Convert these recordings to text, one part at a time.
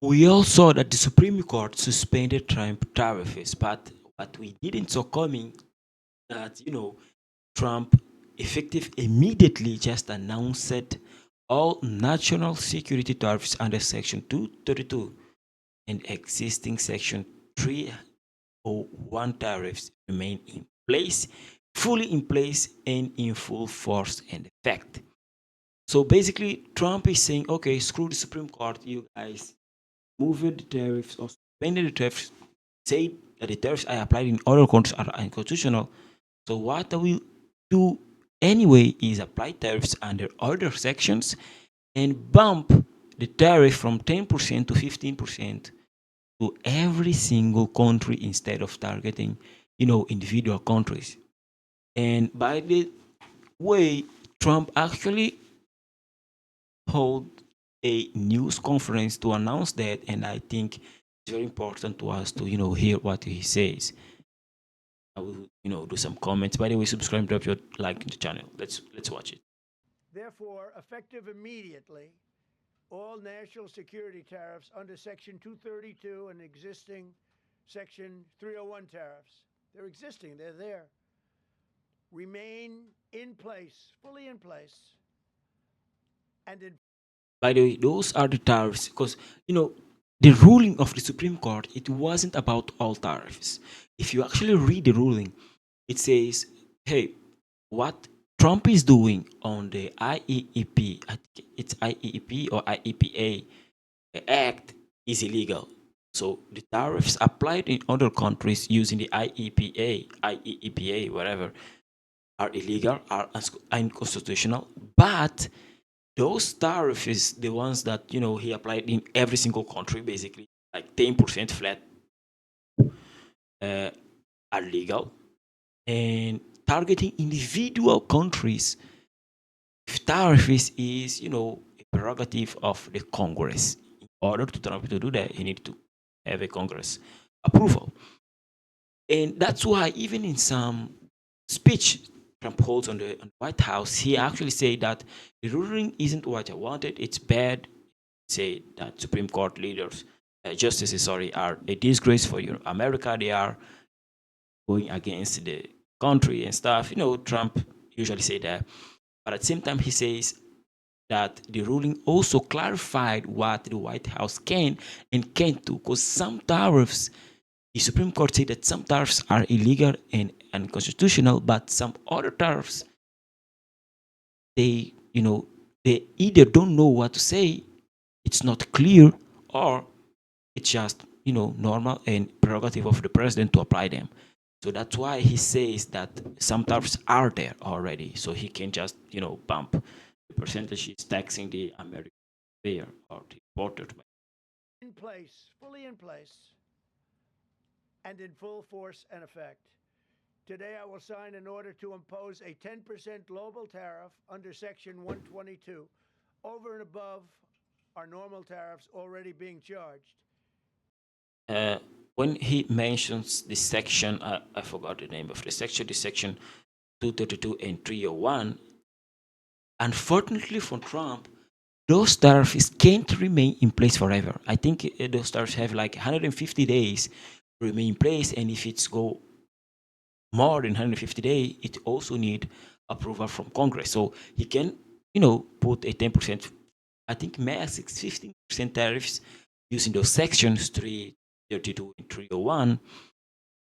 We all saw that the Supreme Court suspended Trump tariffs, but what we didn't saw coming that Trump effective immediately just announced all national security tariffs under Section 232 and existing Section 301 tariffs remain in place, fully in place and in full force and effect. So basically, Trump is saying, okay, screw the Supreme Court, you guys moved the tariffs or suspended the tariffs, say that the tariffs I applied in other countries are unconstitutional. So what I will do anyway is apply tariffs under other sections and bump the tariff from 10% to 15% to every single country instead of targeting, individual countries. And by the way, Trump actually hold a news conference to announce that, and I think it's very important to us to hear what he says. I will do some comments. By the way, subscribe, drop your like in the channel. Let's watch it. Therefore, effective immediately, all national security tariffs under Section 232 and existing Section 301 tariffs, they're existing, they're there, remain in place, fully in place, and in By the way, those are the tariffs because the ruling of the Supreme Court, it wasn't about all tariffs. If you actually read the ruling, it says, hey, what Trump is doing on the IEEP, I think it's IEEP or IEPA Act is illegal. So the tariffs applied in other countries using the IEPA, IEEPA, whatever, are illegal, are unconstitutional. But those tariffs is the ones that he applied in every single country, basically, like 10% flat, uh, are legal. And targeting individual countries, tariffs is a prerogative of the Congress. In order to Trump to do that, he need to have a Congress approval. And that's why even in some speech Trump holds on the White House, he actually said that the ruling isn't what I wanted, it's bad. Say that Supreme Court leaders, justices, sorry, are a disgrace for America. They are going against the country and stuff. Trump usually say that. But at the same time, he says that the ruling also clarified what the White House can and can't do. Because some tariffs, the Supreme Court said that some tariffs are illegal and unconstitutional, but some other tariffs, they, they either don't know what to say, it's not clear, or it's just, normal and prerogative of the president to apply them. So that's why he says that some tariffs are there already. So he can just, bump the percentage he's taxing the American payer or the importer. in place, fully in place, and in full force and effect. Today, I will sign an order to impose a 10% global tariff under Section 122 over and above our normal tariffs already being charged. When he mentions the section, I forgot the name of the section 232 and 301, unfortunately for Trump, those tariffs can't remain in place forever. I think those tariffs have like 150 days to remain in place, and if it's go more than 150 days, it also need approval from Congress. So he can, put a 10%, I think max 15% tariffs using those sections 332 and 301,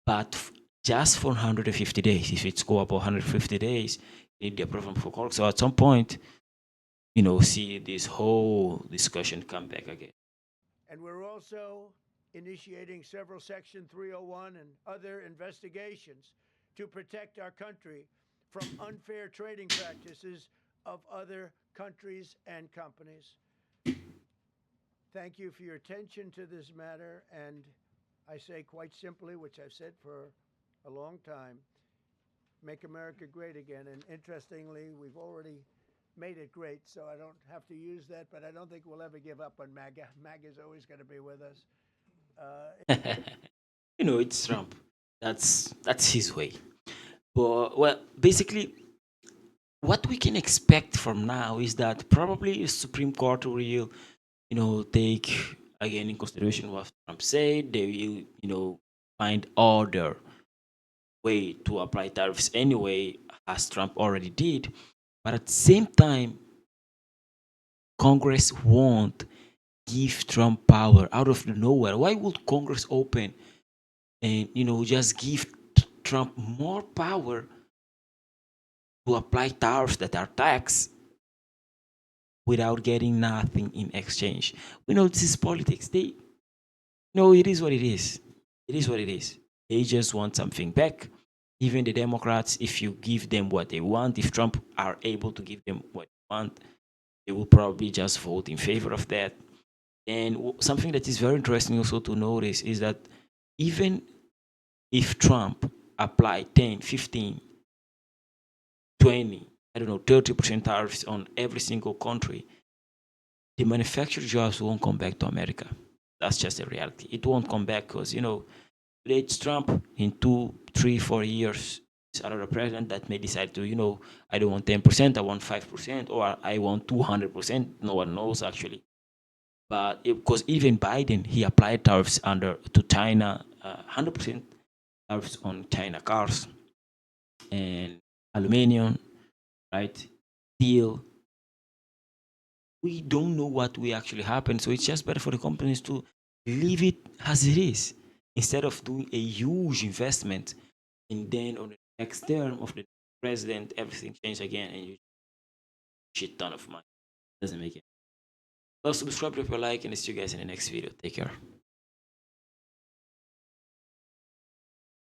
but just for 150 days. If it's go above 150 days, you need the approval from Congress. So at some point, see this whole discussion come back again. And we're also initiating several Section 301 and other investigations to protect our country from unfair trading practices of other countries and companies. Thank you for your attention to this matter. And I say quite simply, which I've said for a long time, make America great again. And interestingly, we've already made it great, so I don't have to use that, but I don't think we'll ever give up on MAGA. MAGA is always going to be with us. It's Trump. That's his way. But well, basically, what we can expect from now is that probably the Supreme Court will, take again, in consideration what Trump said, they will, find other way to apply tariffs anyway, as Trump already did. But at the same time, Congress won't give Trump power out of the nowhere. Why would Congress open and just give Trump more power to apply tariffs that are tax without getting nothing in exchange? We know this is politics. They no, it is what it is. It is what it is. They just want something back. Even the Democrats, if you give them what they want, if Trump are able to give them what they want, they will probably just vote in favor of that. And something that is very interesting also to notice is that even if Trump applied 10, 15, 20, I don't know, 30% tariffs on every single country, the manufactured jobs won't come back to America. That's just a reality. It won't come back because, it's Trump in 2, 3, 4 years. It's another president that may decide to, I don't want 10%, I want 5%, or I want 200%. No one knows actually. But because even Biden, he applied tariffs to China, 100% tariffs on China cars and aluminum, right? Steel. We don't know what will actually happen. So it's just better for the companies to leave it as it is instead of doing a huge investment and then on the next term of the president, everything changed again and you shit ton of money. Doesn't make it. Well, subscribe if you like and see you guys in the next video. Take care.